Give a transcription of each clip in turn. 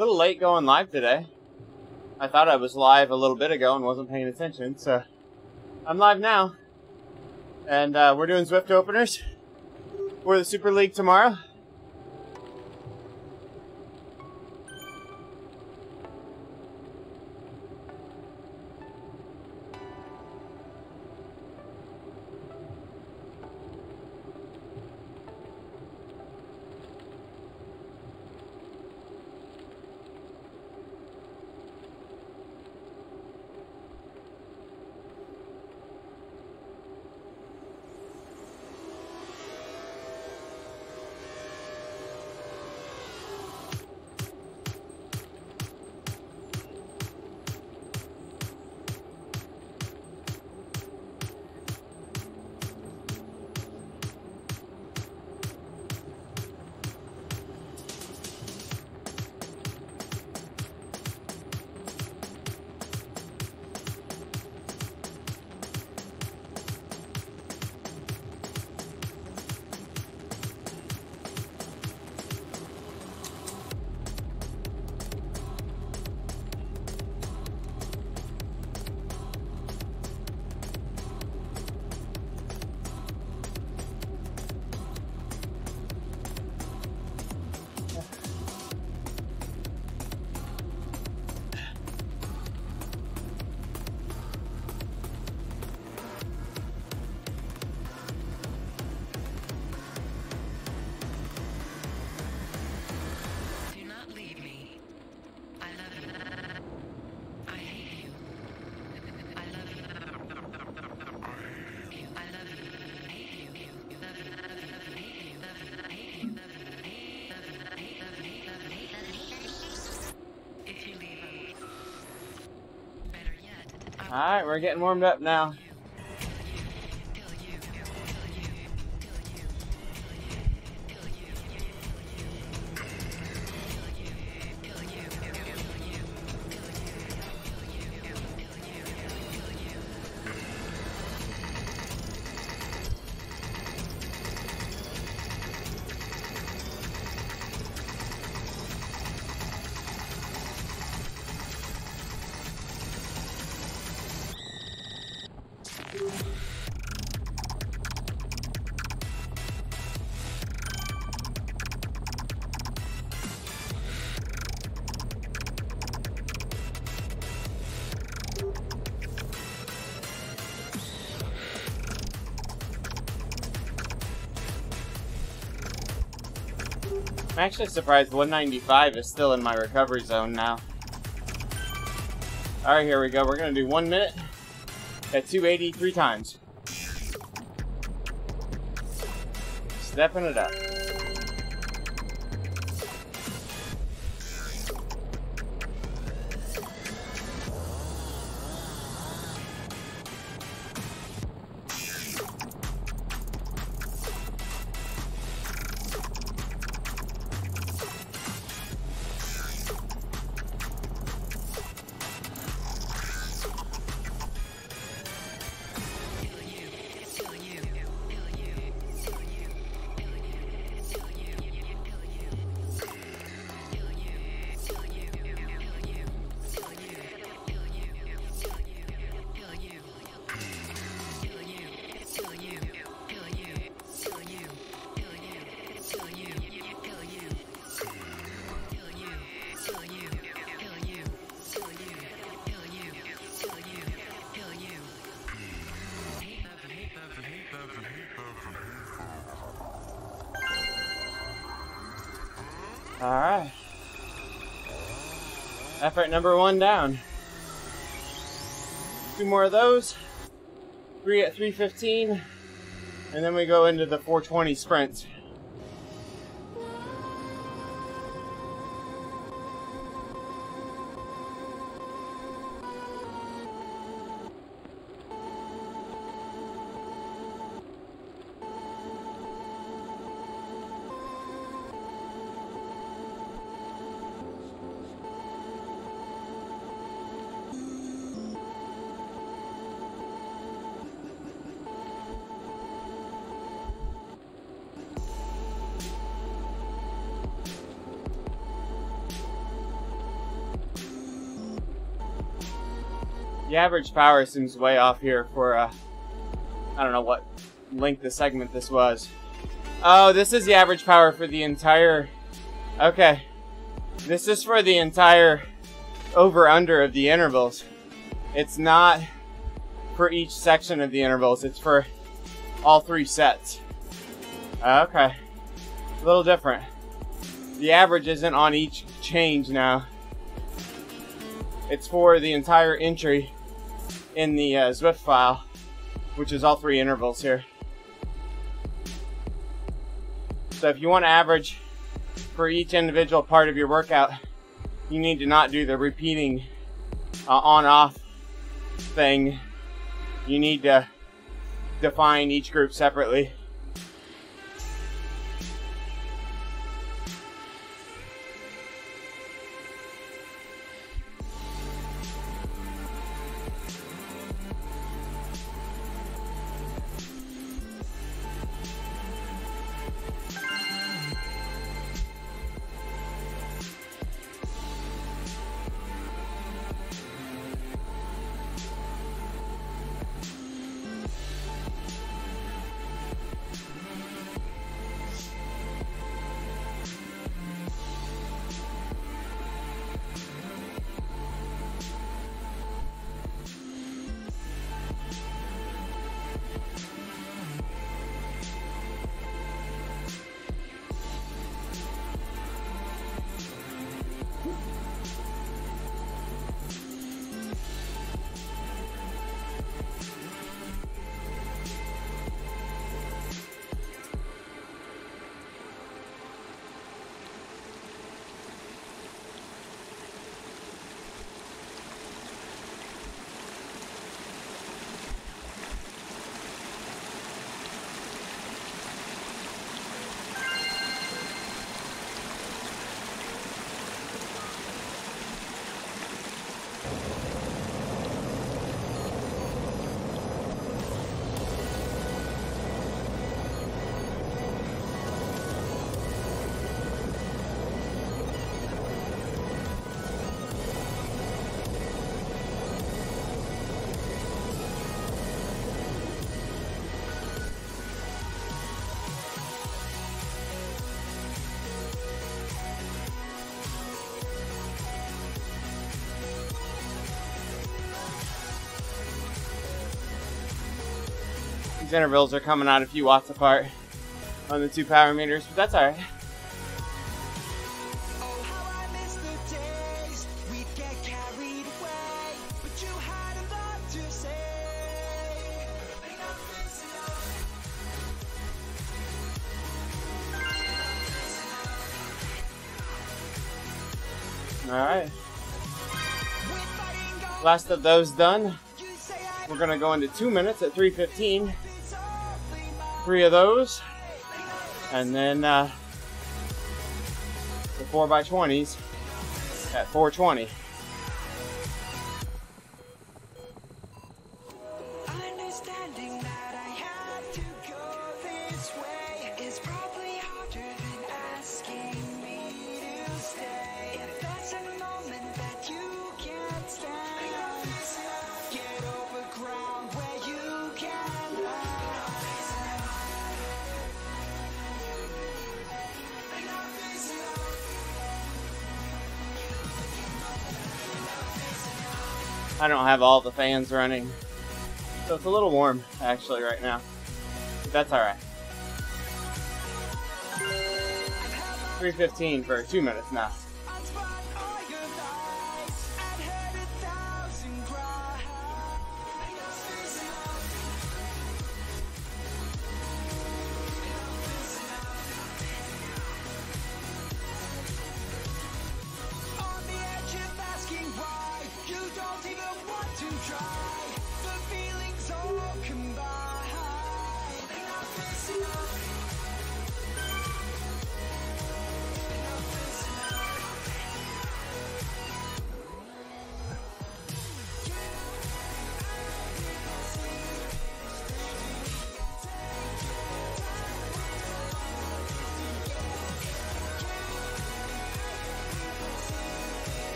little late going live today. I thought I was live a little bit ago and wasn't paying attention, so I'm live now. And we're doing Swift Openers for the Super League tomorrow. Alright, we're getting warmed up now. I'm actually surprised 195 is still in my recovery zone now. Alright, here we go. We're going to do 1 minute at 280 3 times. Stepping it up. Alright. Effort number 1 down. 2 more of those. 3 at 315. And then we go into the 420 sprints. The average power seems way off here for, I don't know what length of segment this was. Oh, this is the average power for the entire, okay. This is for the entire over-under of the intervals. It's not for each section of the intervals, it's for all 3 sets. Okay, a little different. The average isn't on each change now. It's for the entire entry in the Zwift file, which is all 3 intervals here. So if you want to average for each individual part of your workout, you need to not do the repeating on-off thing. You need to define each group separately. These intervals are coming out a few watts apart on the 2 power meters, but that's alright. Alright. Last of those done. We're going to go into 2 minutes at 3:15. 3 of those. And then the 4x20s at 4:20. I don't have all the fans running, so it's a little warm actually right now, but that's alright. 3:15 for 2 minutes now.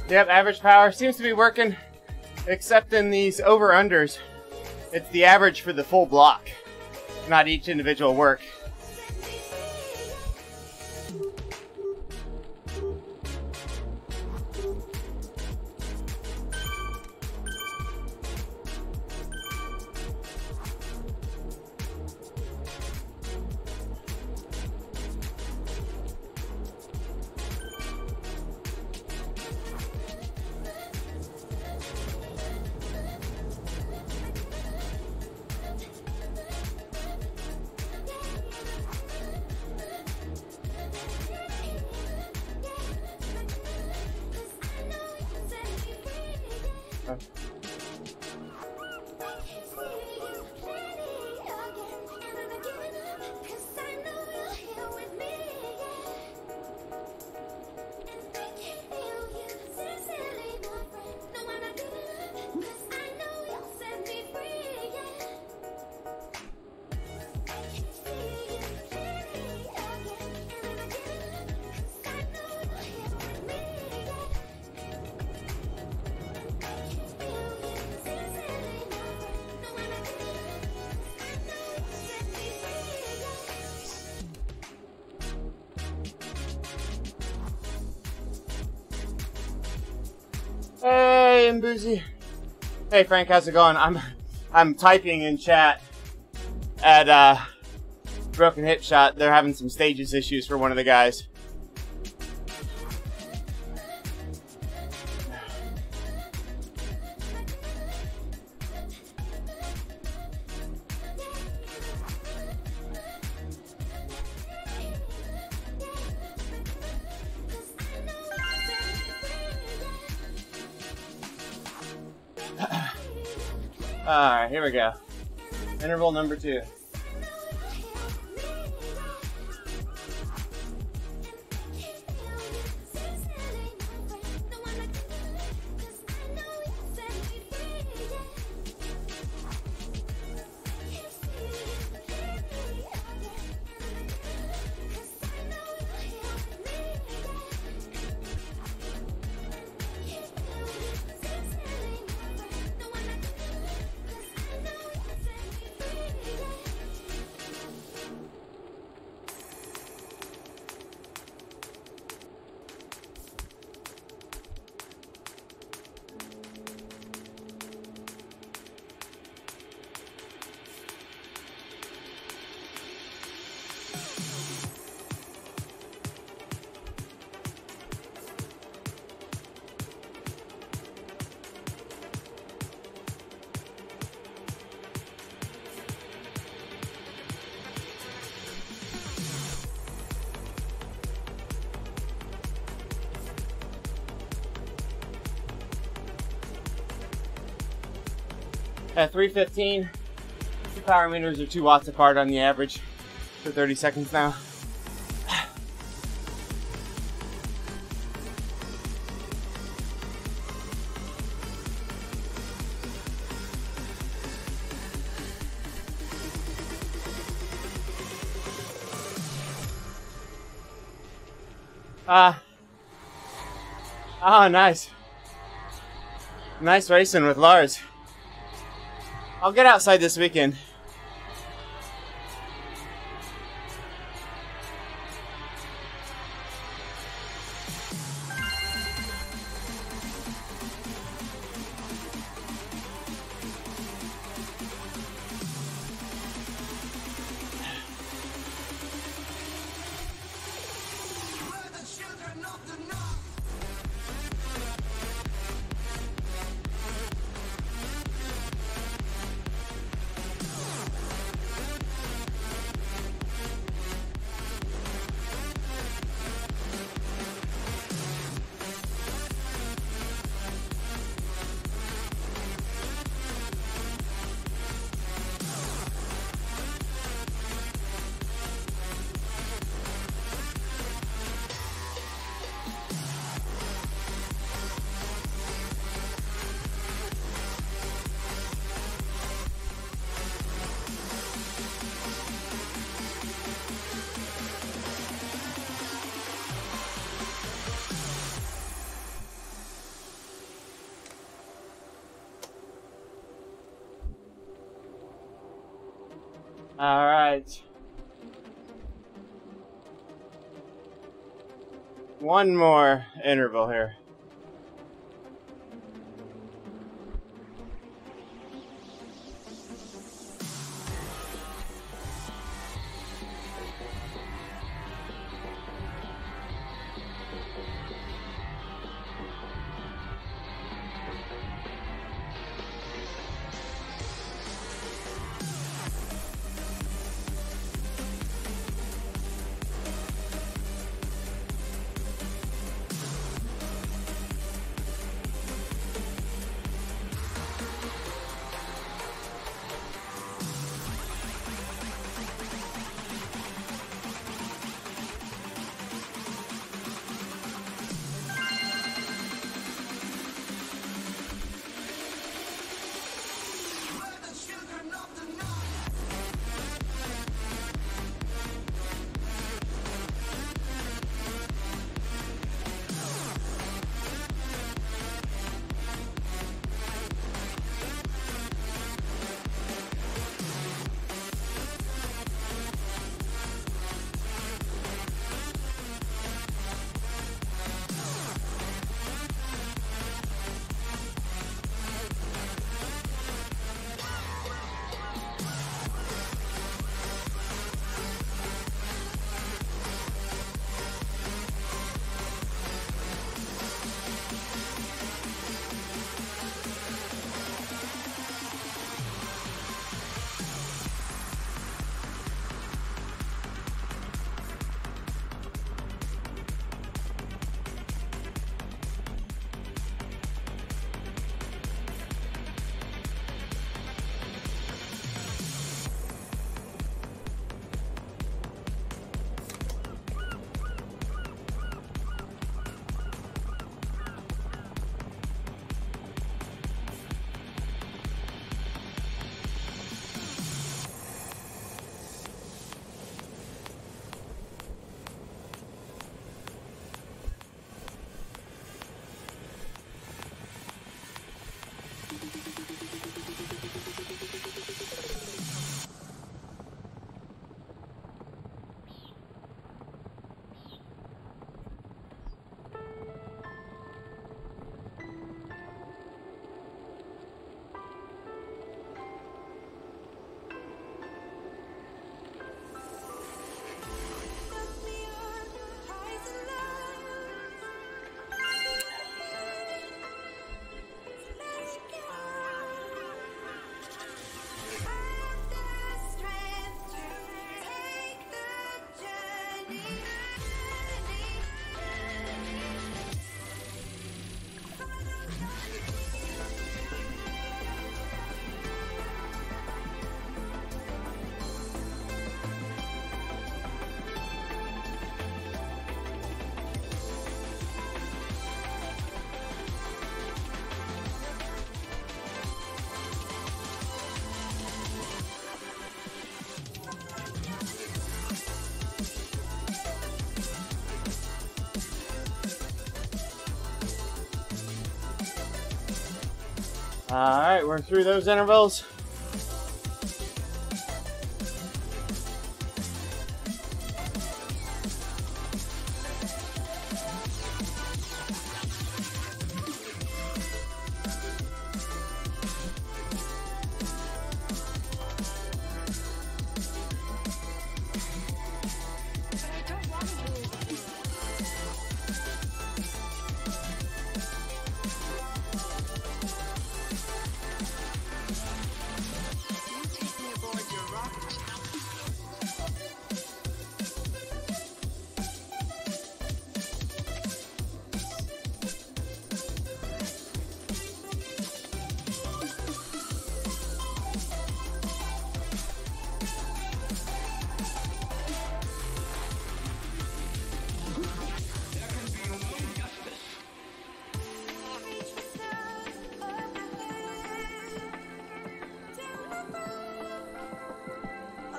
Yep, average power seems to be working, except in these over-unders. It's the average for the full block, not each individual work. Hey, Mbuzi. Hey, Frank, how's it going? I'm typing in chat at Broken Hip Shot. They're having some stages issues for one of the guys. Alright, here we go. Interval number 2. At 315, the power meters are 2 watts apart on the average for 30 seconds now. Oh, nice. Nice racing with Lars. I'll get outside this weekend. All right. One more interval here. Alright, we're through those intervals.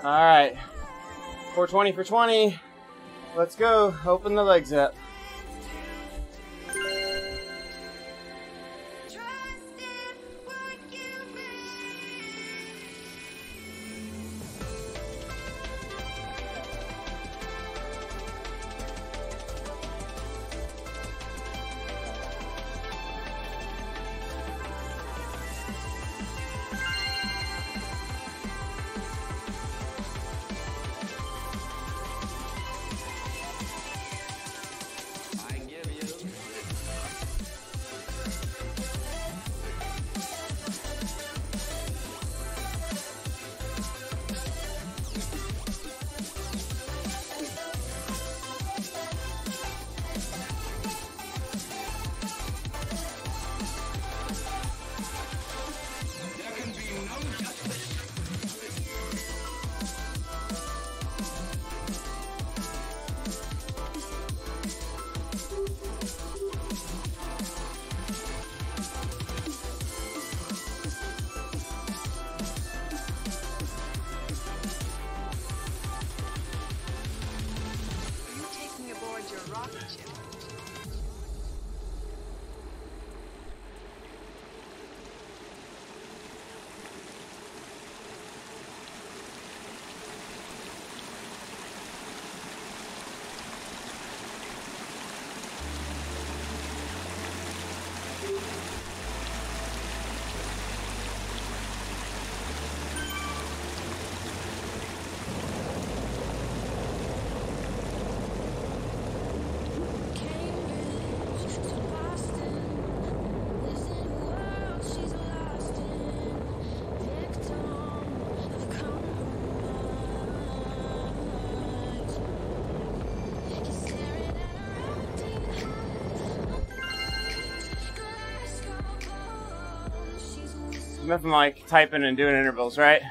Alright, 420 for 20. Let's go. Open the legs up. Nothing like typing and doing intervals, right?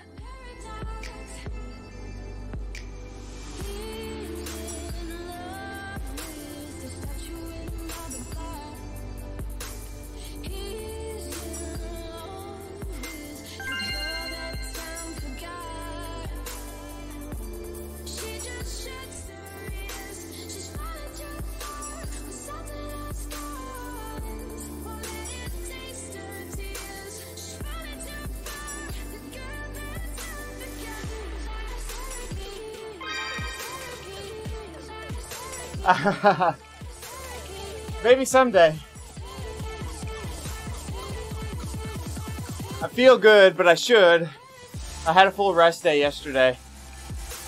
Maybe someday. I feel good, but I should. I had a full rest day yesterday.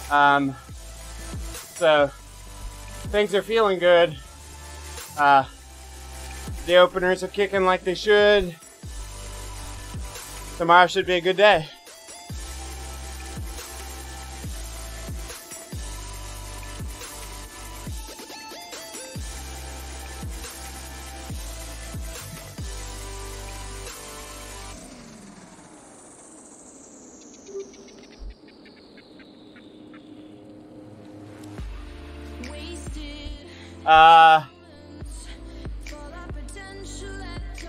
So things are feeling good. The openers are kicking like they should. Tomorrow should be a good day.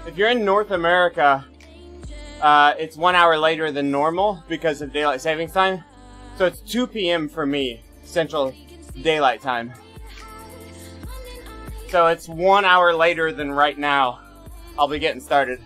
If you're in North America, it's 1 hour later than normal because of daylight savings time. So it's 2 p.m. for me, Central Daylight Time. So it's 1 hour later than right now. I'll be getting started.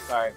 Sorry.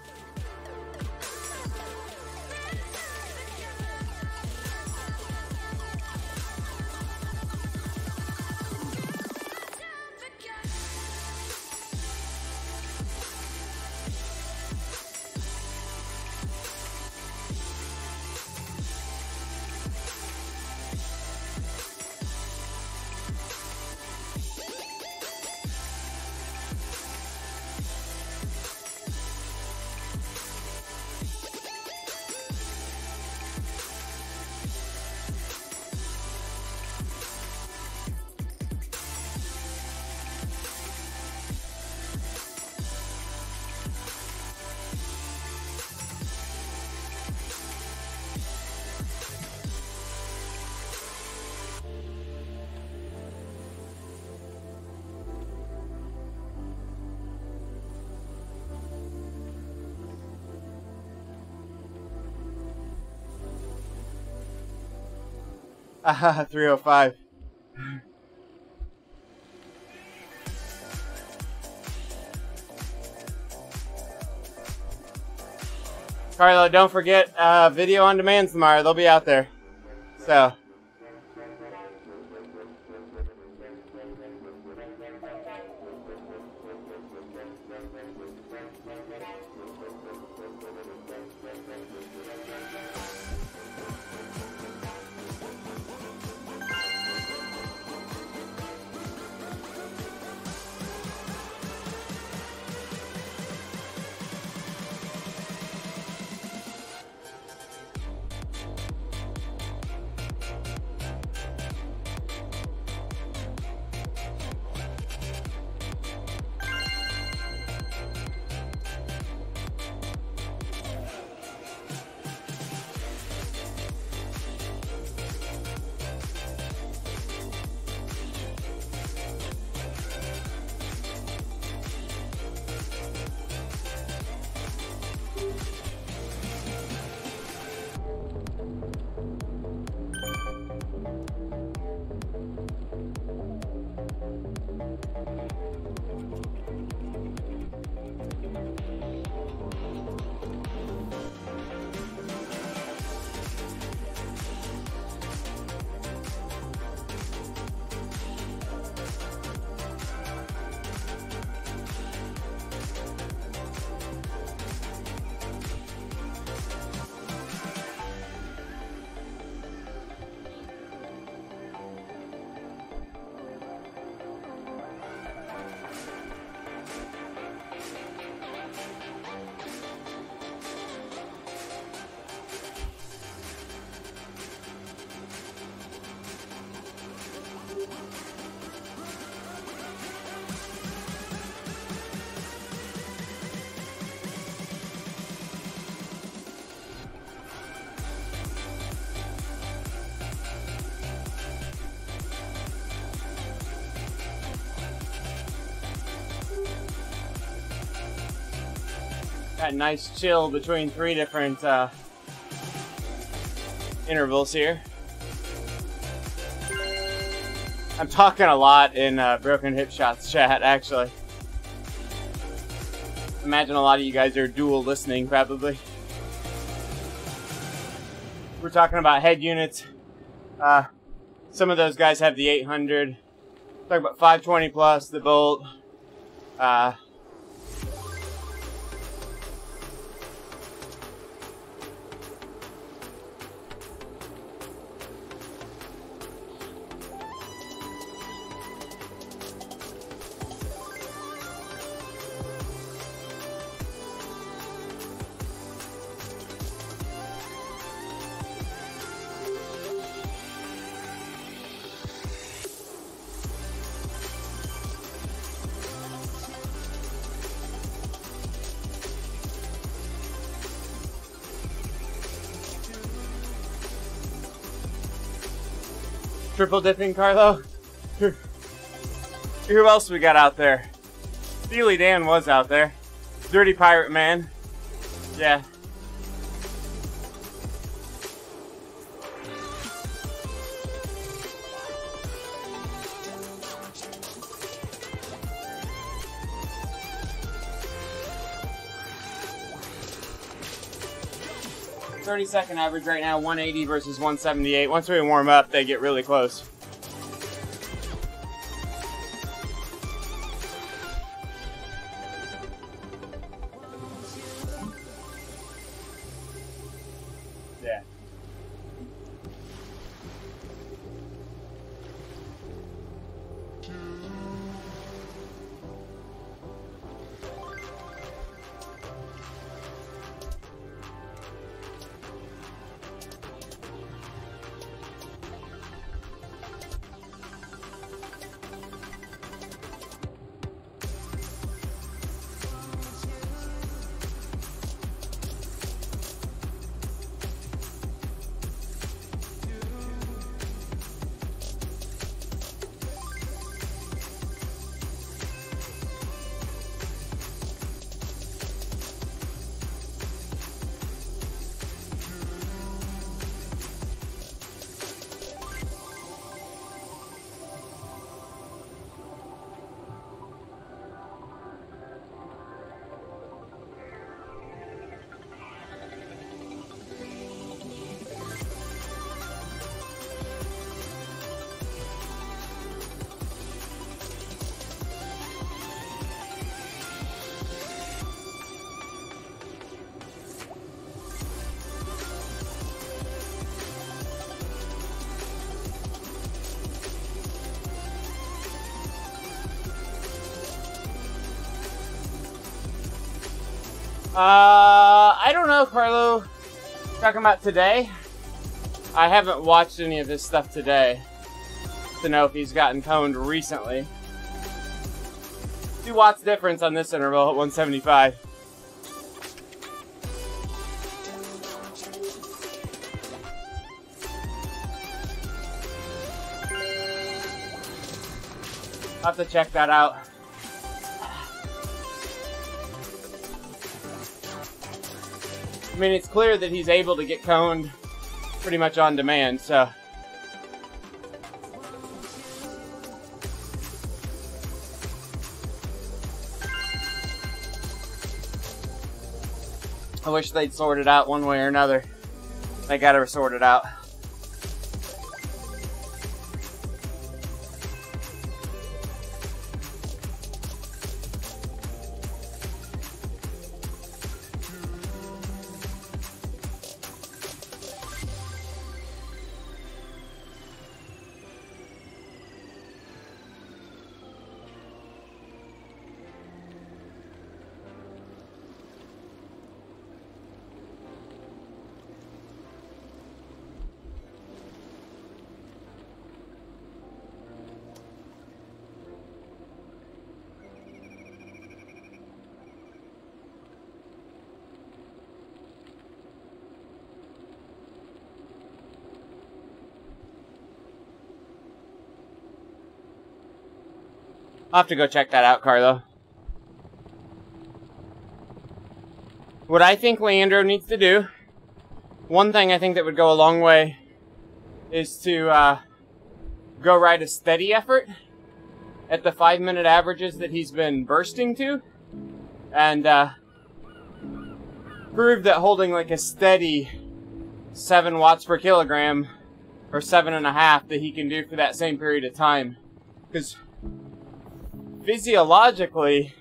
Aha, 305. Carlo, don't forget video on demands tomorrow. They'll be out there. So. Got a nice chill between 3 different intervals here. I'm talking a lot in Broken Hip Shots chat, actually. Imagine a lot of you guys are dual listening, probably. We're talking about head units. Some of those guys have the 800. Talking about 520 plus, the Bolt. Triple dipping, Carlo? Who else we got out there? Steely Dan was out there. Dirty Pirate Man. Yeah. .30-second average right now, 180 versus 178. Once we warm up, they get really close. Yeah. I don't know, Carlo. Talking about today? I haven't watched any of his stuff today to know if he's gotten coned recently. 2 watts difference on this interval at 175. I'll have to check that out. I mean, it's clear that he's able to get coned pretty much on demand, so. I wish they'd sort it out one way or another. They gotta sort it out. I'll have to go check that out, Carlo. what I think Leandro needs to do, one thing I think that would go a long way is to go ride a steady effort at the 5-minute averages that he's been bursting to, and prove that holding like a steady 7 watts per kilogram or 7.5 that he can do for that same period of time. Because physiologically,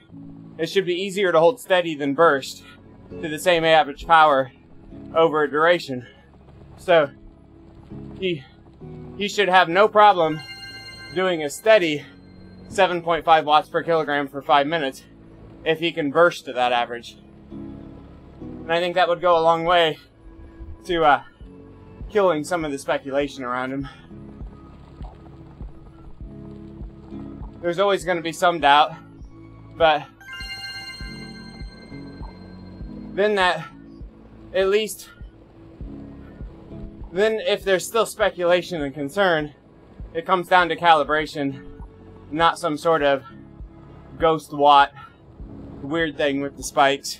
it should be easier to hold steady than burst to the same average power over a duration. So he should have no problem doing a steady 7.5 watts per kilogram for 5 minutes if he can burst to that average. And I think that would go a long way to killing some of the speculation around him. There's always going to be some doubt, but then that, at least, then if there's still speculation and concern, it comes down to calibration, not some sort of ghost watt weird thing with the spikes.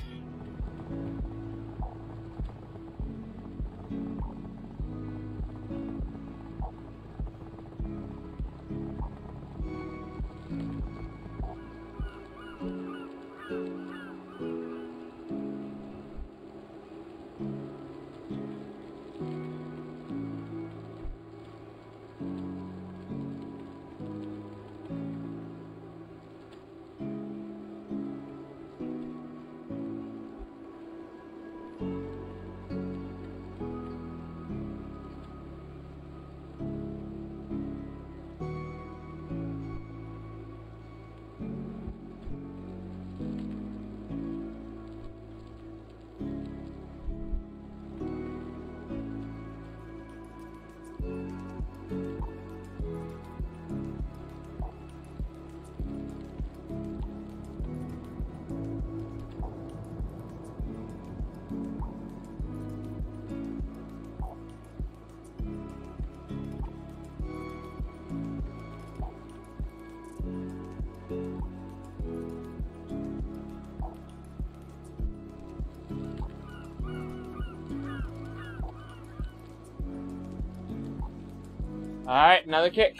Alright, another kick.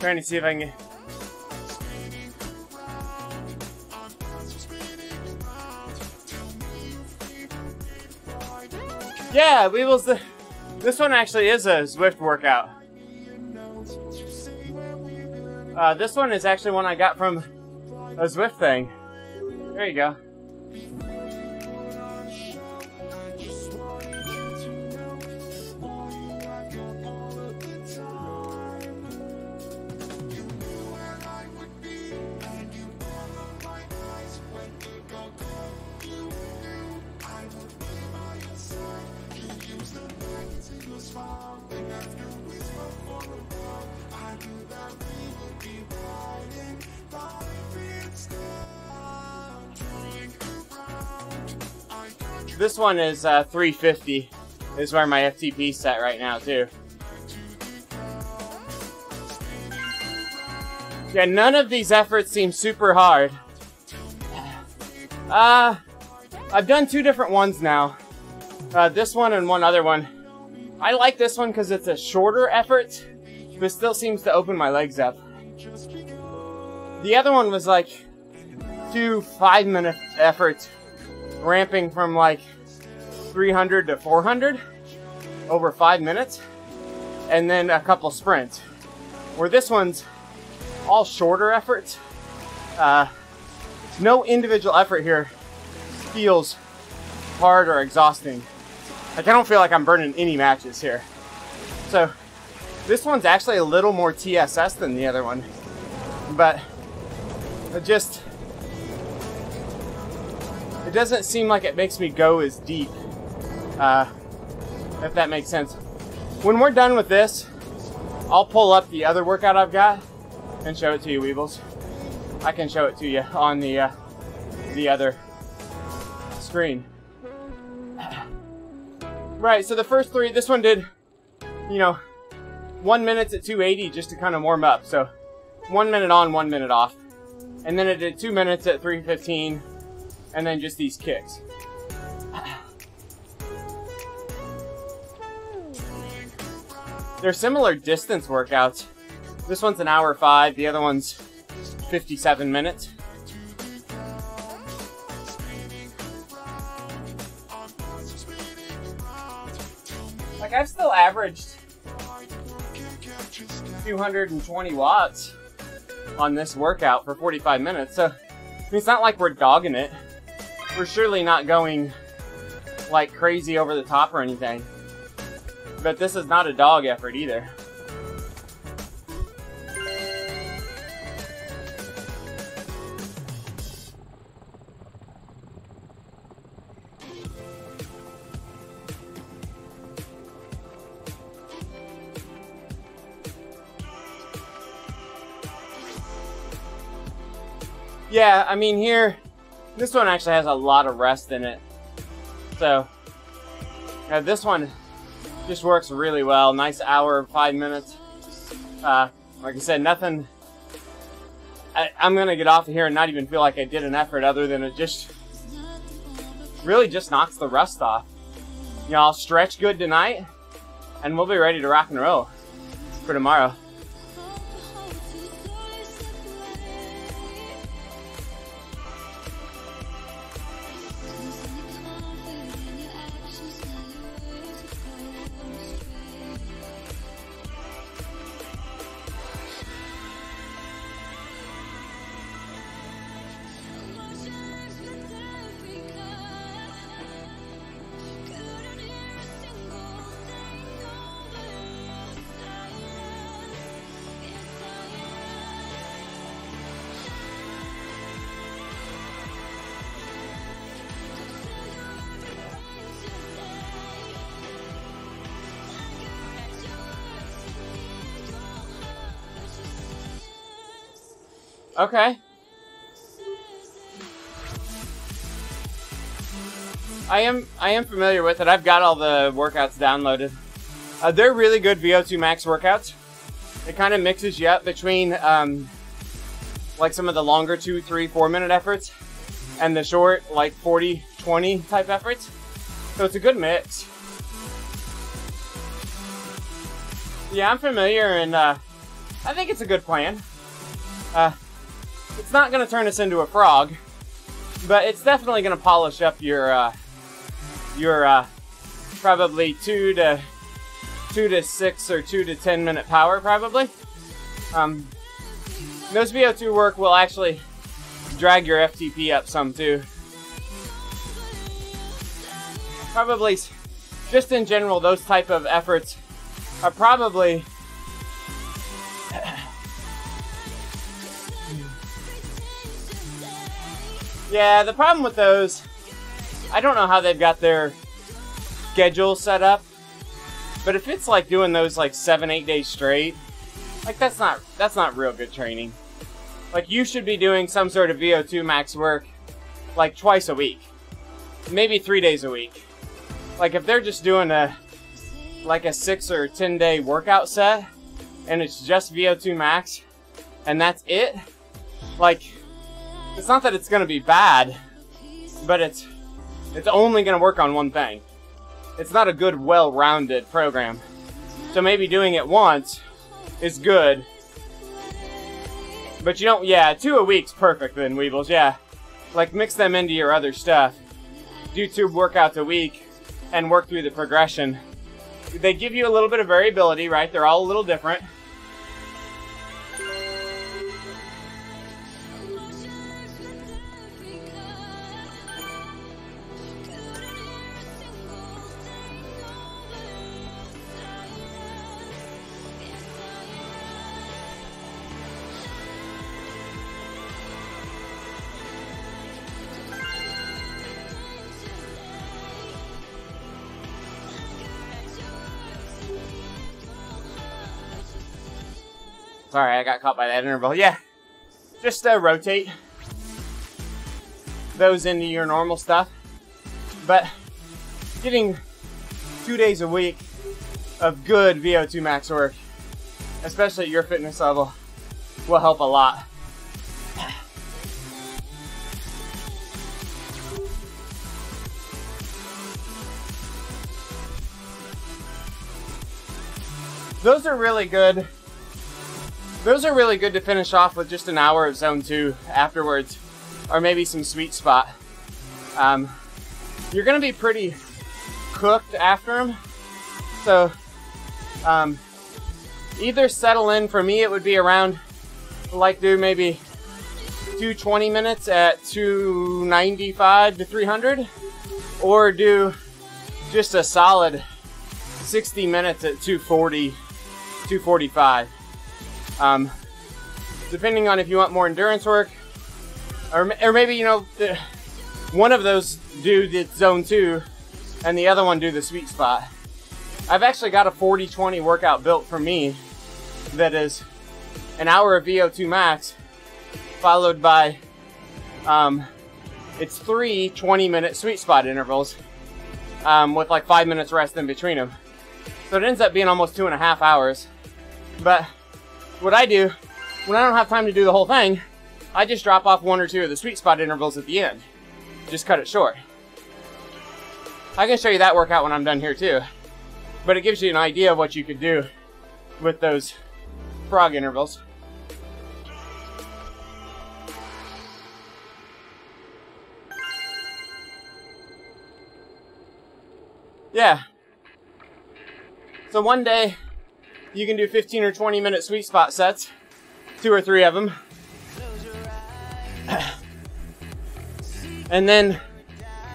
Trying to see if I can. Yeah, Weebles, this one actually is a Zwift workout. This one is actually one I got from a Zwift thing. There you go. This one is 350 is where my FTP's set right now too. Yeah, none of these efforts seem super hard. I've done 2 different ones now. This one and one other one. I like this one because it's a shorter effort, but still seems to open my legs up. The other one was like 2 5-minute efforts, ramping from like 300 to 400 over 5 minutes, and then a couple sprints. Where this one's all shorter efforts. No individual effort here feels hard or exhausting. Like, I don't feel like I'm burning any matches here. So this one's actually a little more TSS than the other one, but it doesn't seem like it makes me go as deep, if that makes sense. When we're done with this, I'll pull up the other workout I've got and show it to you, Weebles. I can show it to you on the other screen. Right, so the first three, this one did, 1 minute at 280 just to kind of warm up. So 1 minute on, 1 minute off. And then it did 2 minutes at 315, and then just these kicks. They're similar distance workouts. This one's an hour 5, the other one's 57 minutes. Like, I've still averaged 220 watts on this workout for 45 minutes. So, it's not like we're dogging it. We're surely not going like crazy over the top or anything. But this is not a dog effort either. Yeah, I mean here, this one actually has a lot of rest in it. So, this one just works really well. Nice hour, 5 minutes. Like I said, nothing. I'm gonna get off of here and not even feel like I did an effort other than it just really just knocks the rust off. I'll stretch good tonight and we'll be ready to rock and roll for tomorrow. Okay. I am familiar with it. I've got all the workouts downloaded. They're really good VO2 max workouts. It kind of mixes you up between like some of the longer 2, 3, 4 minute efforts and the short like 40, 20 type efforts. So it's a good mix. Yeah, I'm familiar, and I think it's a good plan. It's not going to turn us into a frog, but it's definitely going to polish up your probably 2 to 6 or 2 to 10 minute power probably. Those VO2 work will actually drag your FTP up some too. Probably, just in general, those type of efforts are probably yeah, the problem with those, I don't know how they've got their schedule set up, but if it's like doing those like 7-8 days straight, like that's not real good training. Like, you should be doing some sort of VO2 max work like twice a week, maybe 3 days a week. Like, if they're just doing like a 6 or 10 day workout set and it's just VO2 max and that's it, like, it's not that it's going to be bad, but it's only going to work on one thing. It's not a good, well-rounded program. So maybe doing it once is good, but you don't, yeah, 2 a week's perfect then, Weebles, yeah. Like, mix them into your other stuff. Do 2 workouts a week, and work through the progression. They give you a little bit of variability, right? They're all a little different. Sorry, I got caught by that interval. Yeah, just rotate those into your normal stuff. But getting 2 days a week of good VO2 max work, especially at your fitness level, will help a lot. Those are really good. Those are really good to finish off with just an hour of zone 2 afterwards, or maybe some sweet spot. You're gonna be pretty cooked after them, so either settle in. For me, it would be around, like, do maybe 220 minutes at 295 to 300, or do just a solid 60 minutes at 240, 245. Depending on if you want more endurance work, or maybe, you know, one of those do the zone 2 and the other one do the sweet spot. I've actually got a 40-20 workout built for me that is an hour of VO2 max followed by it's 3 20-minute sweet spot intervals with like 5 minutes rest in between them. So it ends up being almost 2.5 hours. But what I do, when I don't have time to do the whole thing, I just drop off 1 or 2 of the sweet spot intervals at the end. Just cut it short. I can show you that workout when I'm done here too. But it gives you an idea of what you could do with those frog intervals. Yeah. So one day, you can do 15 or 20-minute sweet spot sets, 2 or 3 of them. And then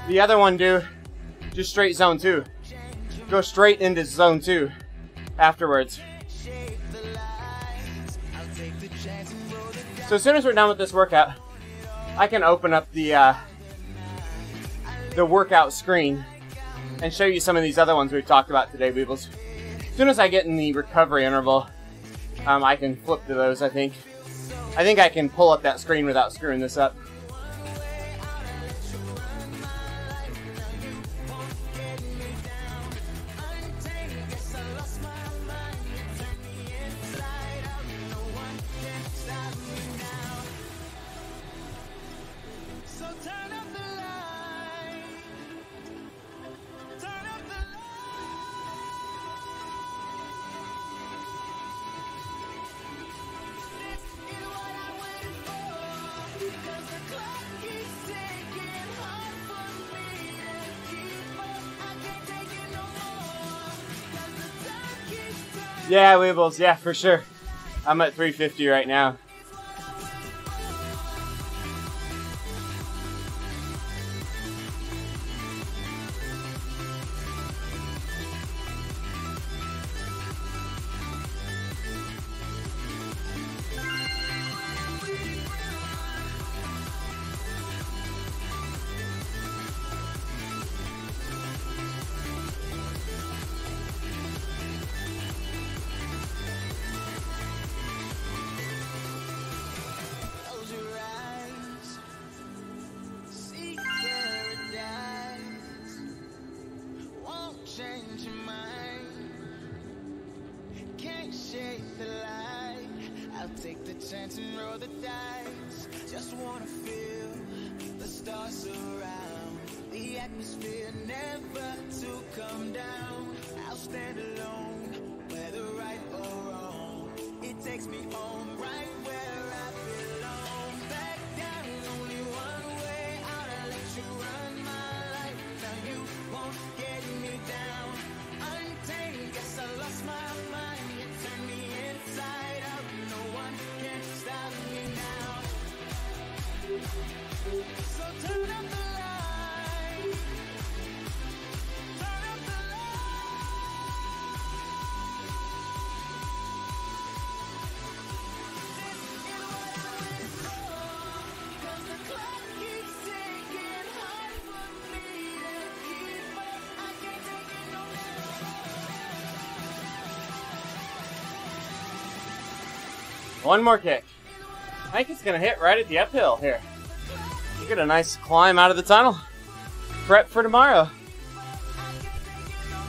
the other one do just straight zone 2. Go straight into zone 2 afterwards. So as soon as we're done with this workout, I can open up the workout screen and show you some of these other ones we've talked about today, Weebles. As soon as I get in the recovery interval, I can flip to those, I think. I think I can pull up that screen without screwing this up. Yeah, Weebles, yeah, for sure. I'm at 350 right now. Take the chance and roll the dice. Just wanna feel the stars surround, the atmosphere never to come down. I'll stand alone, whether right or wrong. It takes me home, right where I belong. Back down, only one way out. I'll let you run my life. Now you won't get me So turn up the light. Turn up the One more kick. I think it's gonna hit right at the uphill here. Get a nice climb out of the tunnel. Prep for tomorrow.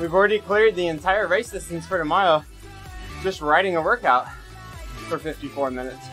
We've already cleared the entire race distance for tomorrow, just riding a workout for 54 minutes.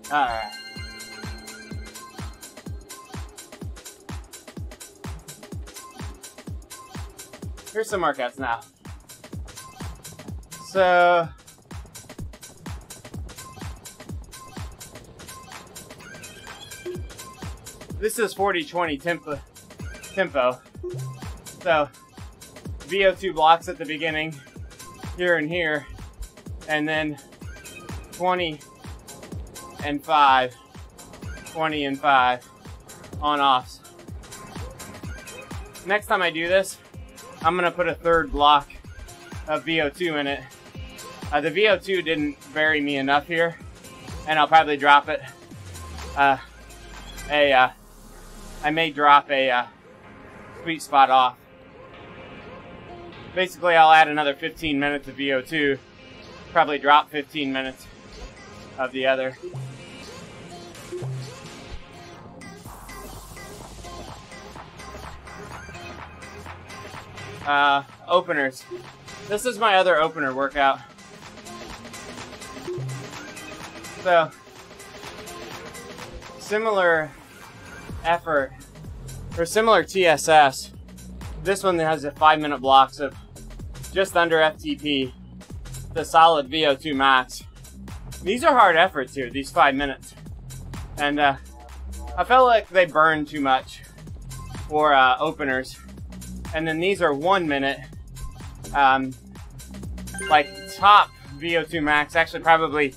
Alright. Here's some workouts now. So, this is 40-20 tempo. So, VO2 blocks at the beginning, here and here, and then 20 and 5, 20 and 5 on offs. Next time I do this, I'm gonna put a third block of VO2 in it. The VO2 didn't vary me enough here, and I'll probably drop it. I may drop a sweet spot off. Basically, I'll add another 15 minutes of VO2, probably drop 15 minutes of the other. Openers. This is my other opener workout. So, similar effort, or similar TSS. This one has a 5-minute blocks of just under FTP, the solid VO2 max. These are hard efforts here, these 5 minutes. And I felt like they burned too much for openers. And then these are 1 minute, like top VO2 max. Actually, probably,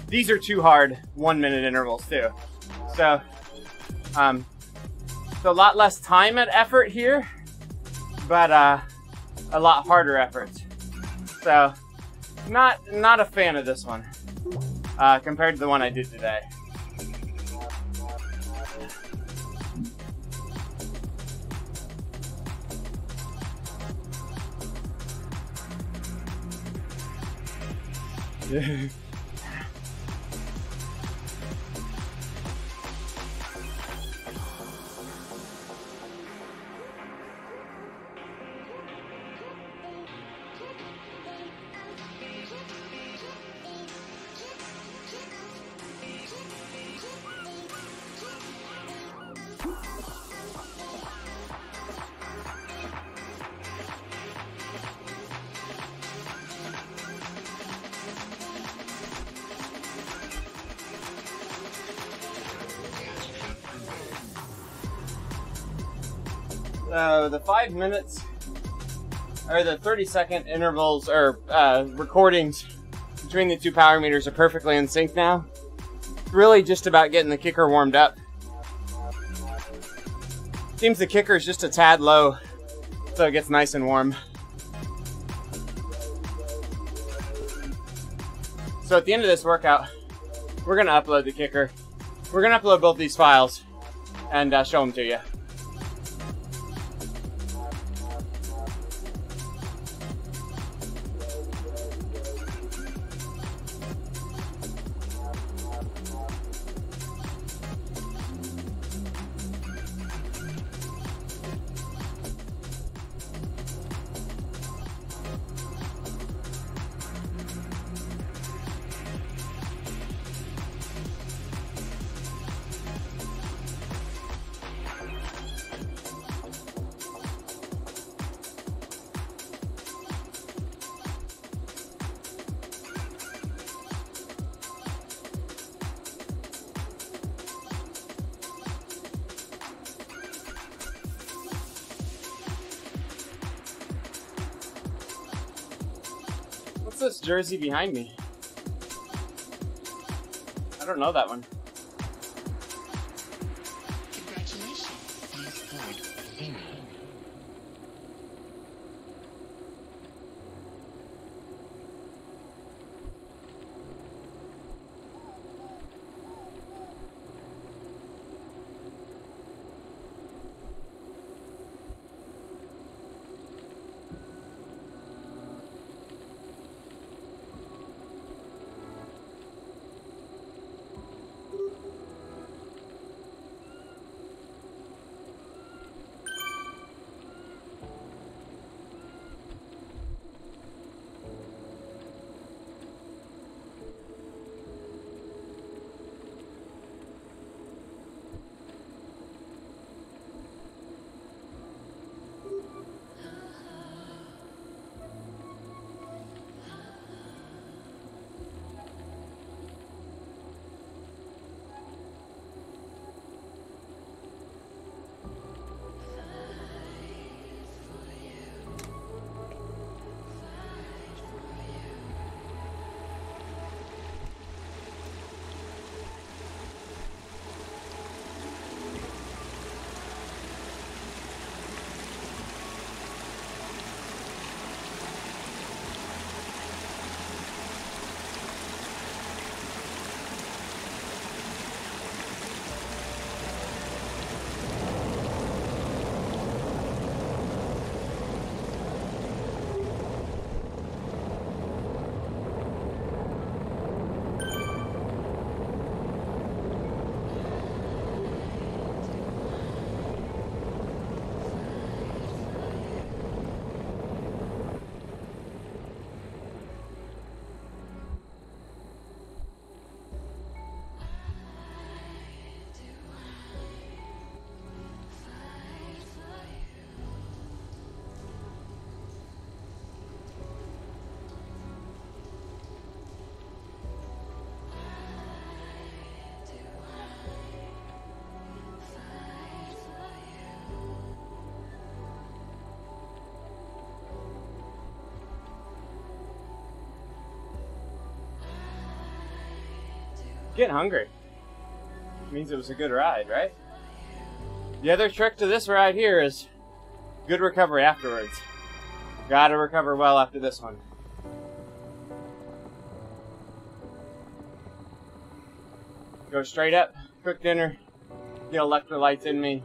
these are too hard 1 minute intervals too. So, so a lot less time at effort here, but a lot harder efforts. So, not a fan of this one compared to the one I did today. So the 5 minutes, or the 30-second intervals, or recordings between the two power meters are perfectly in sync now. It's really just about getting the kicker warmed up. Seems the kicker is just a tad low, so it gets nice and warm. So at the end of this workout, we're gonna upload the kicker. We're gonna upload both these files and show them to you. What's this jersey behind me? I don't know that one. Congratulations. You scored 0. Getting hungry. Means it was a good ride, right? The other trick to this ride here is good recovery afterwards. Gotta recover well after this one. Go straight up, cook dinner, get electrolytes in me.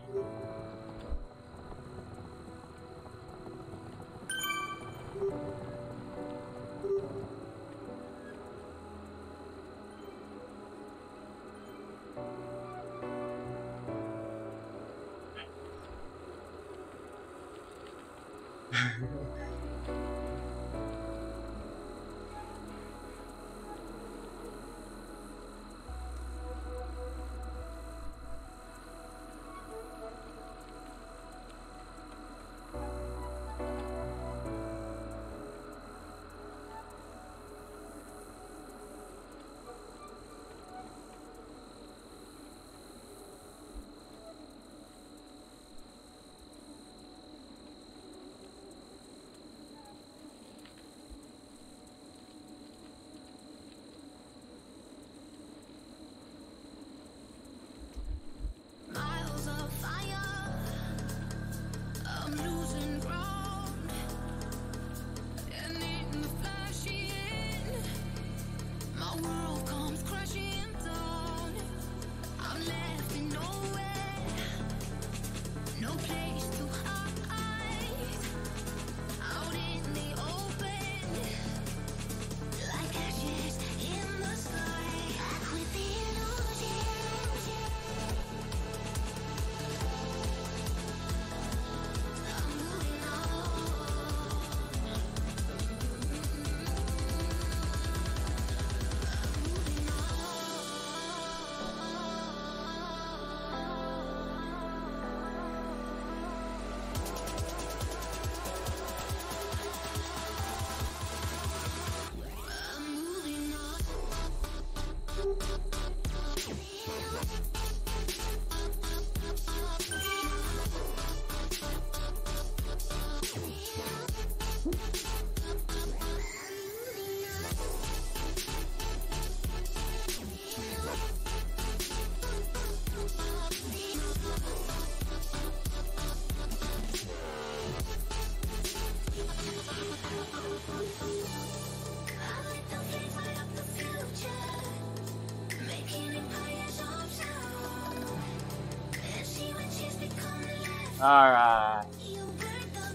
Alright.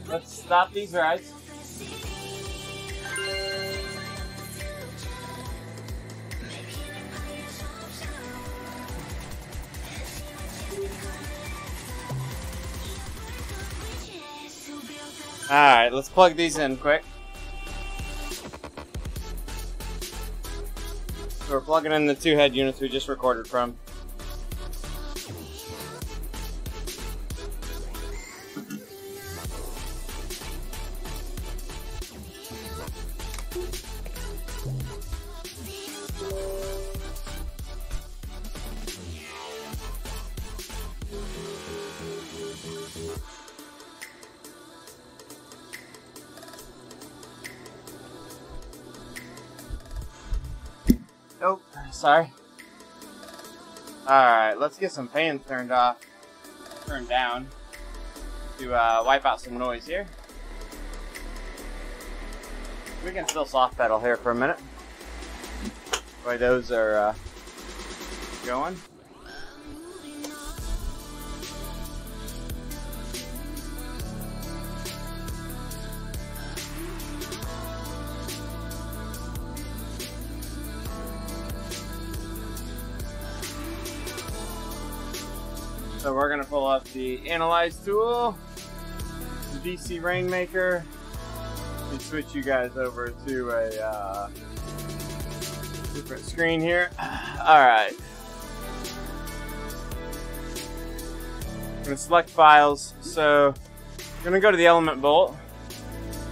Let's stop these rides. Alright, let's plug these in quick. So we're plugging in the 2 head units we just recorded from. Oh, sorry. Alright, let's get some fans turned down to wipe out some noise here. We can still soft pedal here for a minute while those are going. So we're going to pull up the Analyze tool, the DC Rainmaker, and switch you guys over to a different screen here. Alright. I'm going to select files. So I'm going to go to the element bolt.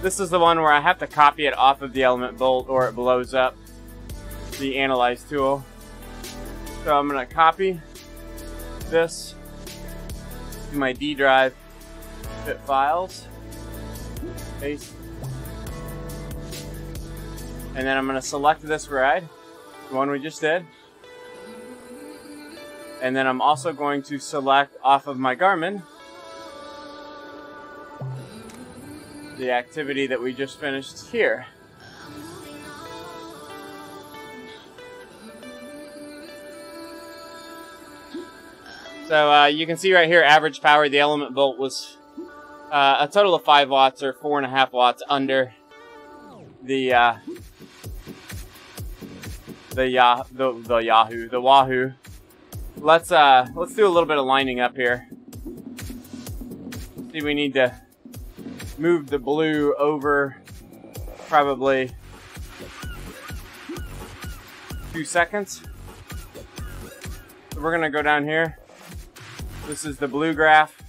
This is the one where I have to copy it off of the element bolt or it blows up the Analyze tool. So I'm going to copy this to my D drive, fit files, paste, and then I'm going to select this ride, the one we just did, and then I'm also going to select off of my Garmin the activity that we just finished here. So you can see right here, average power, the element bolt was a total of 5 watts or 4.5 watts under the Wahoo. Let's do a little bit of lining up here. See, we need to move the blue over probably 2 seconds. So we're gonna go down here. This is the blue graph.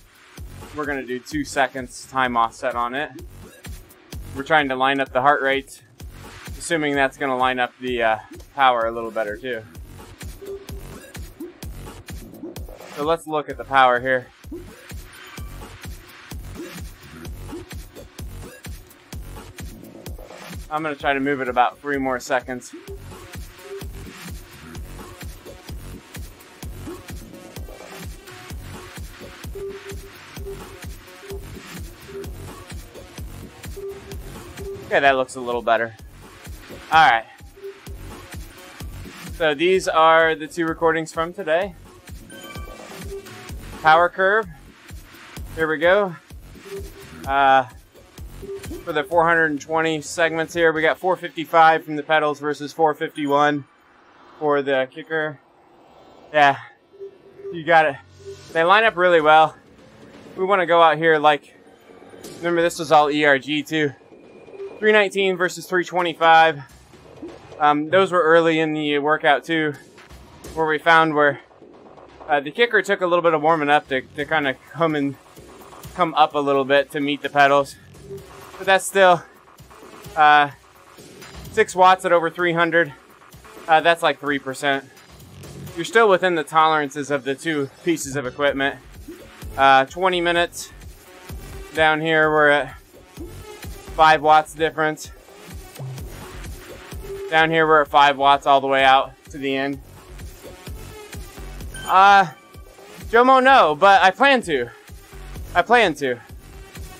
We're going to do 2 seconds time offset on it. We're trying to line up the heart rates, assuming that's going to line up the power a little better too. So let's look at the power here. I'm going to try to move it about 3 more seconds. Okay, that looks a little better. Alright. So these are the 2 recordings from today. Power curve. Here we go. For the 420 segments here, we got 455 from the pedals versus 451 for the kicker. Yeah, you got it. They line up really well. We want to go out here like, remember this was all ERG too. 319 versus 325. Those were early in the workout too, where we found where the kicker took a little bit of warming up to kind of come up a little bit to meet the pedals. But that's still 6 watts at over 300. That's like 3%. You're still within the tolerances of the 2 pieces of equipment. 20 minutes down here, we're at 5 watts difference. Down here we're at 5 watts all the way out to the end. Jomo, no, but I plan to.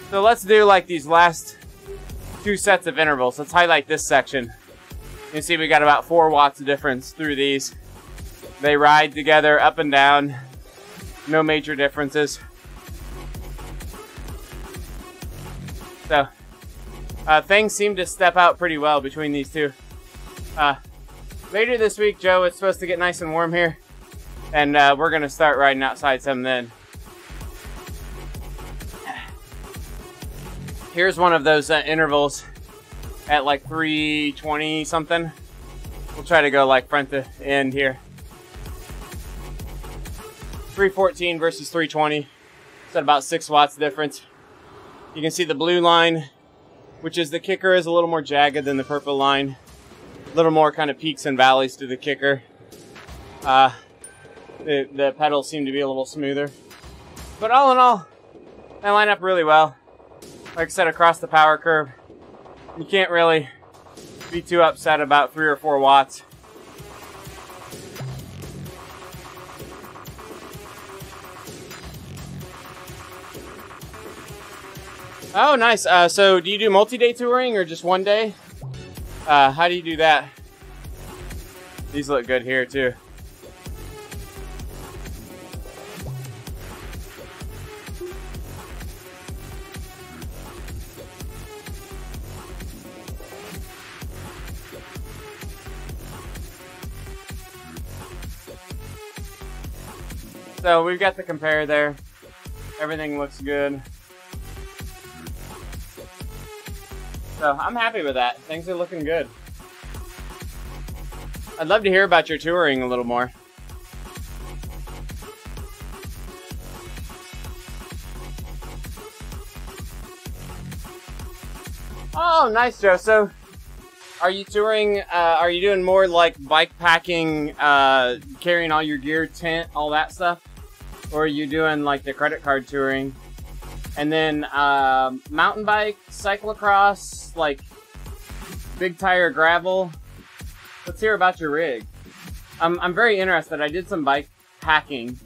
So let's do like these last 2 sets of intervals. Let's highlight this section. You can see we got about 4 watts of difference through these. They ride together up and down. No major differences. So, things seem to step out pretty well between these two. Later this week, Joe, it's supposed to get nice and warm here. And we're going to start riding outside some then. Here's one of those intervals at like 320 something. We'll try to go like front to end here. 314 versus 320. It's at about 6 watts difference. You can see the blue line, which is the kicker, is a little more jagged than the purple line. A little more kind of peaks and valleys to the kicker. The pedals seem to be a little smoother. But all in all, they line up really well. Like I said, across the power curve, you can't really be too upset about 3 or 4 watts. Oh, nice. So do you do multi-day touring or just one day? How do you do that? These look good here too. So we've got the compare there. Everything looks good. So I'm happy with that. Things are looking good. I'd love to hear about your touring a little more. Oh, nice, Joe. So are you touring, are you doing more like bike packing, carrying all your gear, tent, all that stuff? Or are you doing like the credit card touring? And then mountain bike, cyclocross, like big tire gravel. Let's hear about your rig. I'm very interested. I did some bike packing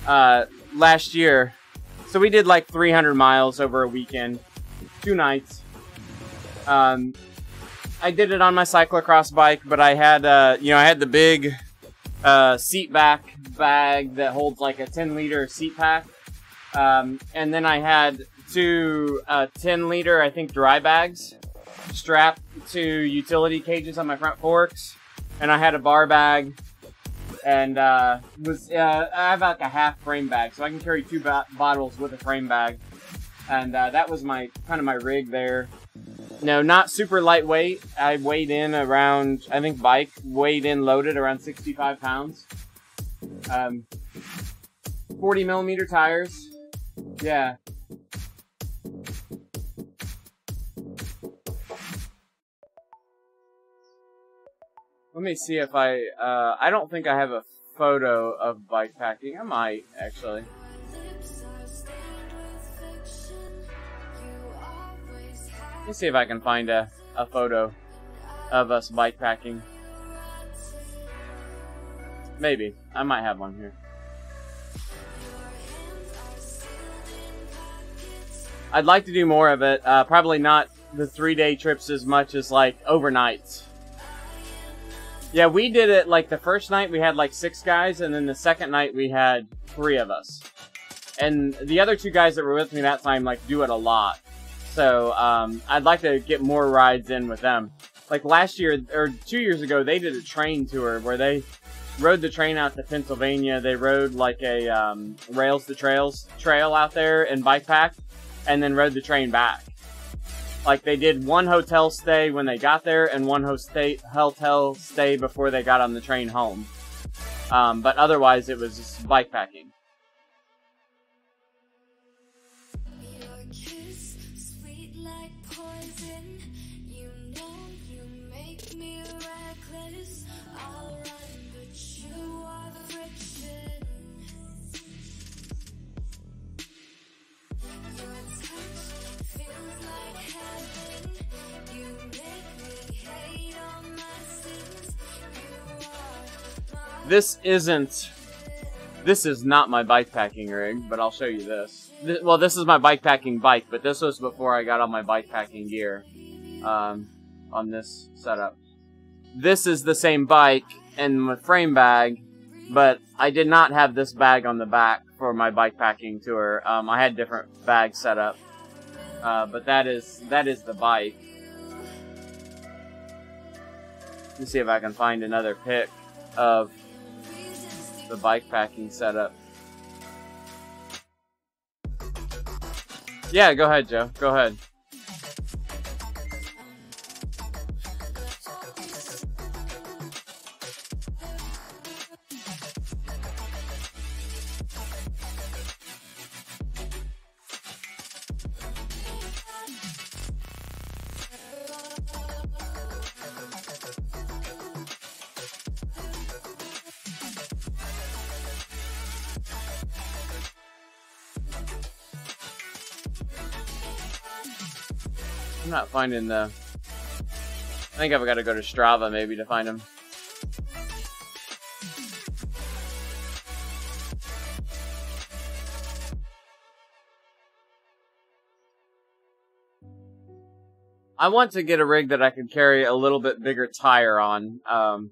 last year. So we did like 300 miles over a weekend, 2 nights. I did it on my cyclocross bike, but I had, you know, I had the big seat back bag that holds like a 10-liter seat pack. And then I had 2 10-liter, I think, dry bags strapped to utility cages on my front forks. And I had a bar bag. And I have like a half frame bag, so I can carry 2 bottles with a frame bag. And that was my kind of my rig there. No, not super lightweight. I weighed in around, I think bike weighed in loaded around 65 pounds. 40 millimeter tires. Yeah. Let me see if I don't think I have a photo of bike packing. I might, actually. Let me see if I can find a photo of us bike packing. Maybe. I might have one here. I'd like to do more of it. Probably not the 3-day trips as much as like overnights. Yeah, we did it like the first night we had like 6 guys, and then the second night we had 3 of us. And the other 2 guys that were with me that time like do it a lot. So I'd like to get more rides in with them. Like last year, or 2 years ago, they did a train tour where they rode the train out to Pennsylvania. They rode like a Rails to Trails trail out there and bike packed, and then rode the train back. Like they did 1 hotel stay when they got there and 1 hotel stay before they got on the train home. But otherwise, it was just bike packing. This is not my bike packing rig, but I'll show you this. Well, this is my bike packing bike, but this was before I got all my bike packing gear on this setup. This is the same bike and my frame bag, but I did not have this bag on the back for my bike packing tour. I had different bags set up. But that is the bike. Let me see if I can find another pic of the bike packing setup. Yeah, go ahead, Joe. Go ahead. I'm not finding the... I think I've got to go to Strava maybe to find them. I want to get a rig that I can carry a little bit bigger tire on. Oh,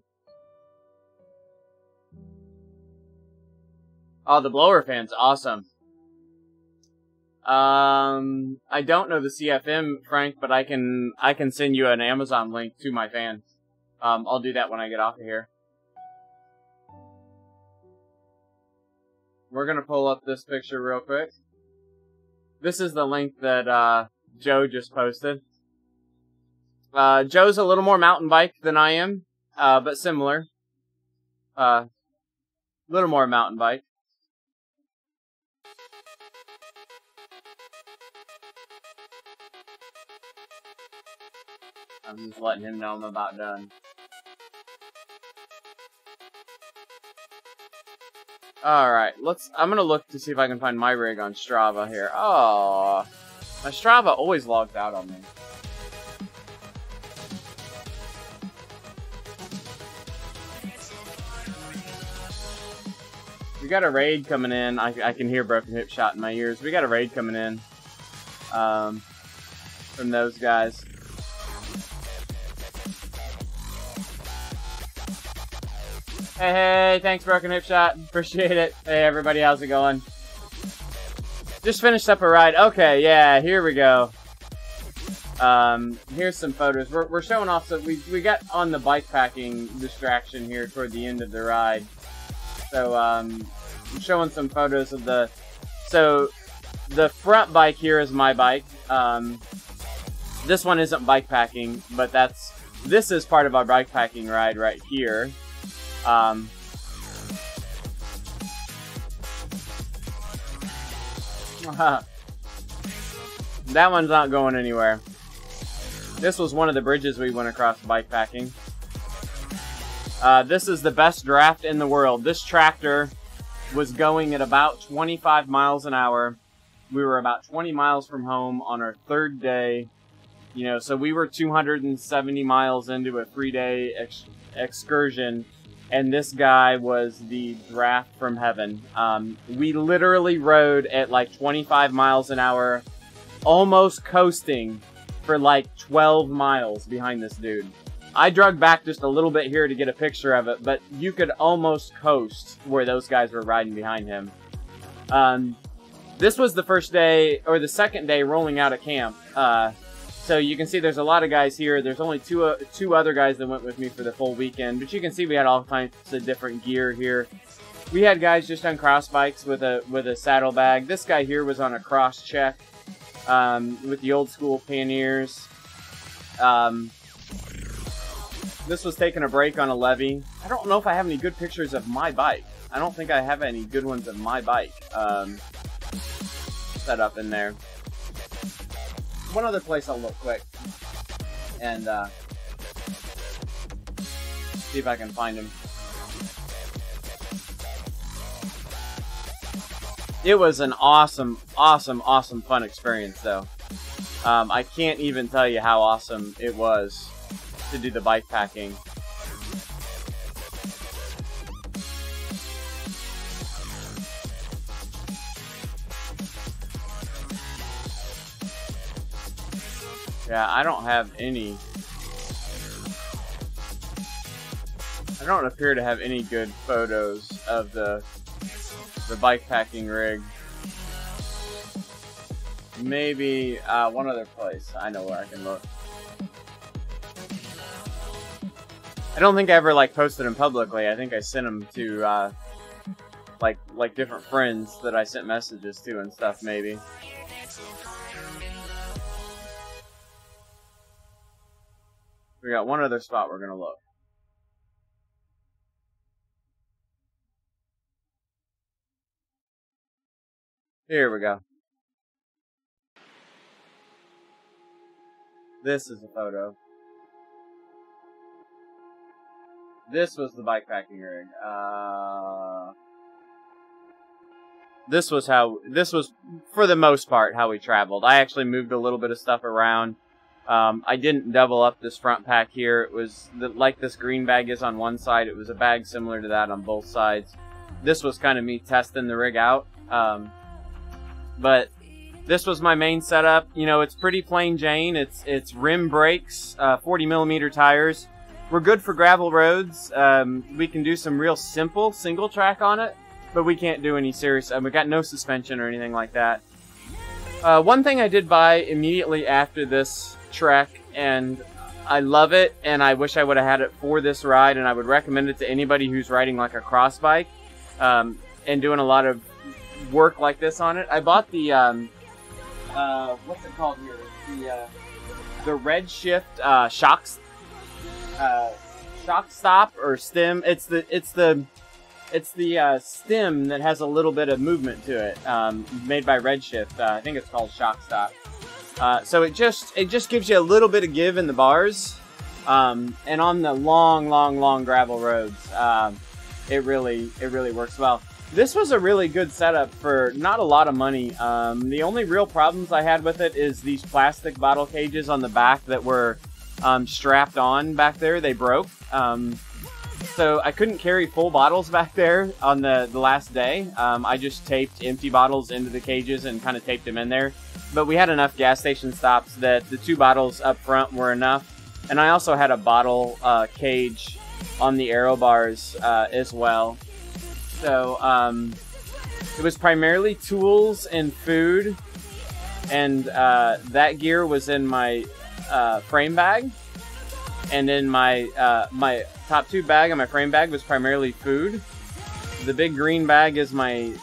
the blower fan's awesome. I don't know the CFM, Frank, but I can send you an Amazon link to my fan. I'll do that when I get off of here. We're gonna pull up this picture real quick. This is the link that, Joe just posted. Joe's a little more mountain bike than I am, but similar. Little more mountain bike. I'm just letting him know I'm about done. Alright, I'm gonna look to see if I can find my rig on Strava here. Oh, my Strava always logs out on me. We got a raid coming in. I can hear Broken Hip Shot in my ears. We got a raid coming in from those guys. Hey, thanks Broken Hip Shot. Appreciate it. Hey everybody, how's it going? Just finished up a ride. Okay, yeah, here we go. Here's some photos. We're showing off, so we got on the bike packing distraction here toward the end of the ride. So, I'm showing some photos of so the front bike here is my bike. This one isn't bike packing, but this is part of our bike packing ride right here. That one's not going anywhere. This was one of the bridges we went across bike packing. This is the best draft in the world. This tractor was going at about 25 miles an hour. We were about 20 miles from home on our third day. You know, so we were 270 miles into a 3-day excursion. And this guy was the draft from heaven. We literally rode at like 25 miles an hour, almost coasting for like 12 miles behind this dude. I drug back just a little bit here to get a picture of it, but you could almost coast where those guys were riding behind him. This was the first day, or the second day rolling out of camp. So you can see there's a lot of guys here. There's only two other guys that went with me for the full weekend, but you can see we had all kinds of different gear here. We had guys just on cross bikes with a saddlebag. This guy here was on a cross check with the old school panniers. This was taking a break on a levee. I don't know if I have any good pictures of my bike. I don't think I have any good ones of my bike set up in there. One other place I'll look quick and see if I can find him. It was an awesome fun experience though. I can't even tell you how awesome it was to do the bike packing. Yeah, I don't have any. I don't appear to have any good photos of the bike packing rig. maybe one other place. I know where I can look. I don't think I ever like posted them publicly. I think I sent them to like different friends that I sent messages to and stuff. Maybe. We got one other spot we're gonna look. Here we go. This is a photo. This was the bike packing rig. This was for the most part how we traveled. I actually moved a little bit of stuff around. I didn't double up this front pack here. It was like this green bag is on one side. It was a bag similar to that on both sides. This was kind of me testing the rig out. But this was my main setup. You know, it's pretty plain Jane. It's rim brakes, 40mm tires. We're good for gravel roads. We can do some real simple single track on it, but we can't do any serious. We got no suspension or anything like that. One thing I did buy immediately after this trek, and I love it, and I wish I would have had it for this ride, and I would recommend it to anybody who's riding like a cross bike and doing a lot of work like this on it. I bought the what's it called here? The Red Shift shock stop or stem. It's the stem that has a little bit of movement to it, made by Red Shift. I think it's called Shock Stop. So it just gives you a little bit of give in the bars, and on the long gravel roads, it really works well. This was a really good setup for not a lot of money. The only real problems I had with it is these plastic bottle cages on the back that were strapped on back there. They broke. So I couldn't carry full bottles back there on the last day. I just taped empty bottles into the cages and kind of taped them in there. But we had enough gas station stops that the 2 bottles up front were enough. And I also had a bottle cage on the aero bars as well. So it was primarily tools and food. And that gear was in my frame bag. And in my my top 2 bag and my frame bag was primarily food. The big green bag is my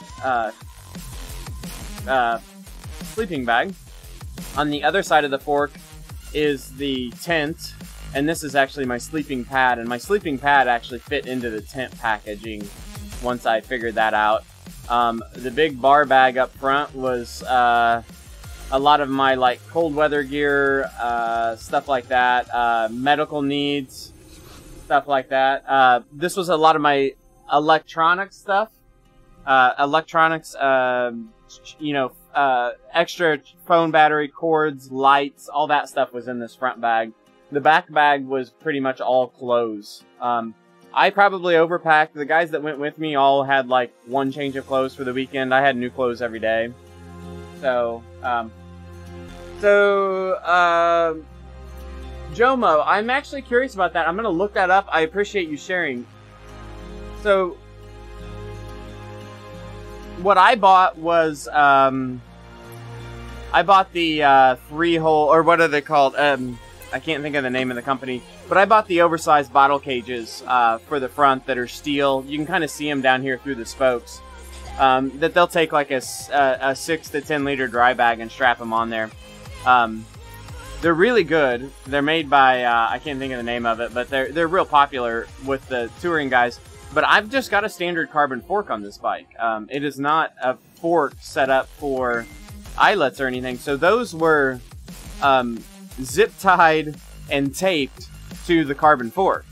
sleeping bag. On the other side of the fork is the tent, and this is actually my sleeping pad, and my sleeping pad actually fit into the tent packaging once I figured that out. The big bar bag up front was a lot of my like cold weather gear, stuff like that, medical needs, stuff like that. This was a lot of my electronic stuff, you know, extra phone battery, cords, lights, all that stuff was in this front bag. The back bag was pretty much all clothes. I probably overpacked. The guys that went with me all had like 1 change of clothes for the weekend. I had new clothes every day. So, Jomo, I'm actually curious about that. I'm going to look that up. I appreciate you sharing. So, what I bought was, I bought the 3-hole, or what are they called? I can't think of the name of the company. But I bought the oversized bottle cages for the front that are steel. You can kind of see them down here through the spokes. That they'll take like a 6 to 10 liter dry bag and strap them on there. They're really good. They're made by, I can't think of the name of it, but they're real popular with the touring guys. But I've just got a standard carbon fork on this bike. It is not a fork set up for eyelets or anything. So those were zip tied and taped to the carbon fork.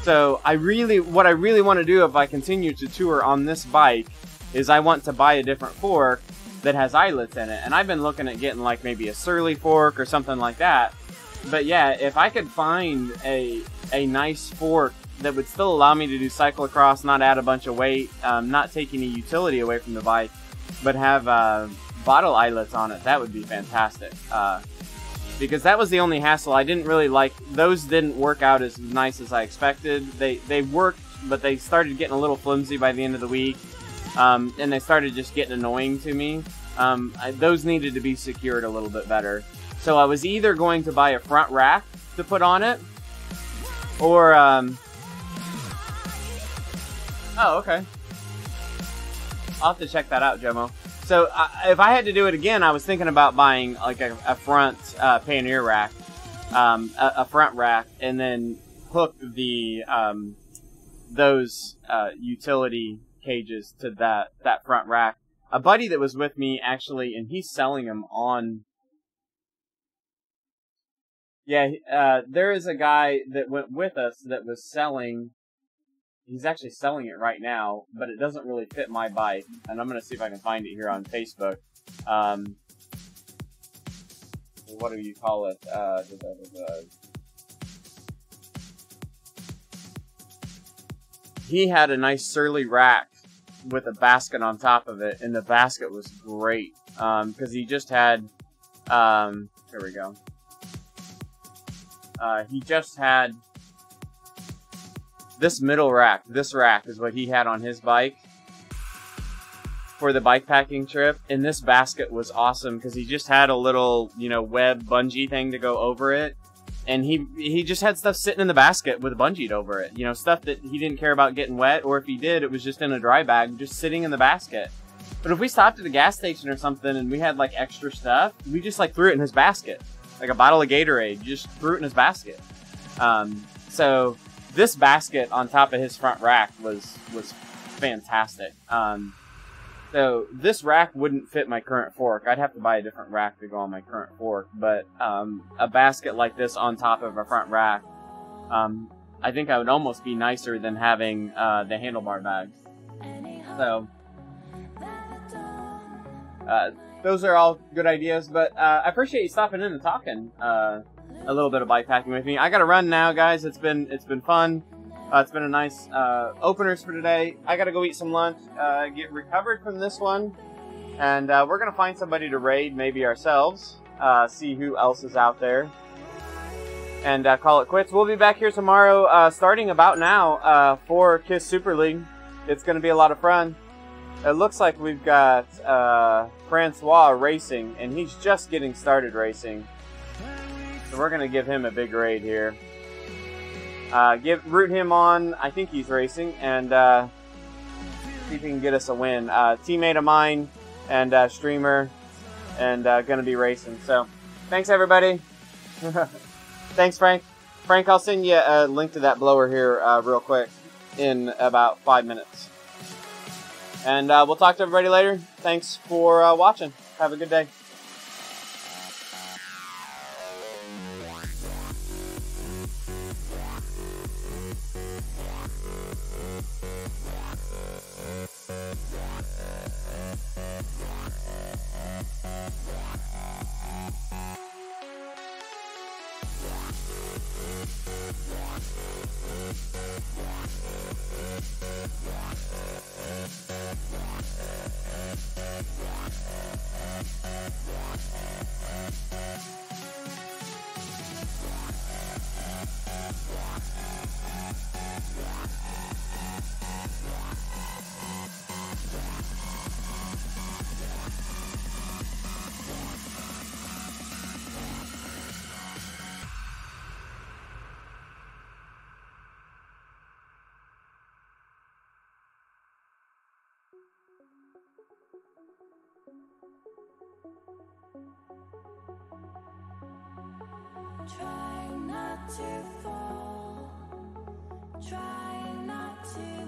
So what I really want to do if I continue to tour on this bike is I want to buy a different fork that has eyelets in it. And I've been looking at getting like maybe a Surly fork or something like that. But yeah, if I could find a nice fork that would still allow me to do cyclocross, not add a bunch of weight, not take any utility away from the bike, but have bottle eyelets on it, that would be fantastic. Because that was the only hassle. I didn't really like, those didn't work out as nice as I expected. They worked, but they started getting a little flimsy by the end of the week. And they started just getting annoying to me. Those needed to be secured a little bit better. So I was either going to buy a front rack to put on it, or, oh, okay. I'll have to check that out, Jomo. So, if I had to do it again, I was thinking about buying, like, a front, pannier rack, a front rack, and then hook the, those, utility cages to that front rack. A buddy that was with me, actually, and he's selling them on... Yeah, there is a guy that went with us that was selling... He's actually selling it right now, but it doesn't really fit my bike. And I'm going to see if I can find it here on Facebook. What do you call it? He had a nice surly rack with a basket on top of it, and the basket was great. Because he just had... here we go. He just had... This middle rack, this rack is what he had on his bike for the bike packing trip. And this basket was awesome because he just had a little, you know, web bungee thing to go over it. And he just had stuff sitting in the basket with bungeed over it. You know, stuff that he didn't care about getting wet, or if he did, it was just in a dry bag, just sitting in the basket. But if we stopped at a gas station or something and we had like extra stuff, we just like threw it in his basket. Like a bottle of Gatorade, you just threw it in his basket. So this basket on top of his front rack was fantastic. So this rack wouldn't fit my current fork. I'd have to buy a different rack to go on my current fork. But a basket like this on top of a front rack, I think I would almost be nicer than having the handlebar bags. So those are all good ideas. But I appreciate you stopping in and talking a little bit of bike packing with me. I gotta run now, guys. It's been fun. It's been a nice openers for today. I gotta go eat some lunch, get recovered from this one, and we're gonna find somebody to raid, maybe ourselves, see who else is out there, and call it quits. We'll be back here tomorrow, starting about now, for KISS Super League. It's gonna be a lot of fun. It looks like we've got Francois racing, and he's just getting started racing. So we're gonna give him a big raid here. Root him on. I think he's racing, and see if he can get us a win. Teammate of mine and streamer, and gonna be racing. So thanks everybody. Thanks Frank. Frank, I'll send you a link to that blower here real quick in about 5 minutes. And we'll talk to everybody later. Thanks for watching. Have a good day. Try not to fall, try not to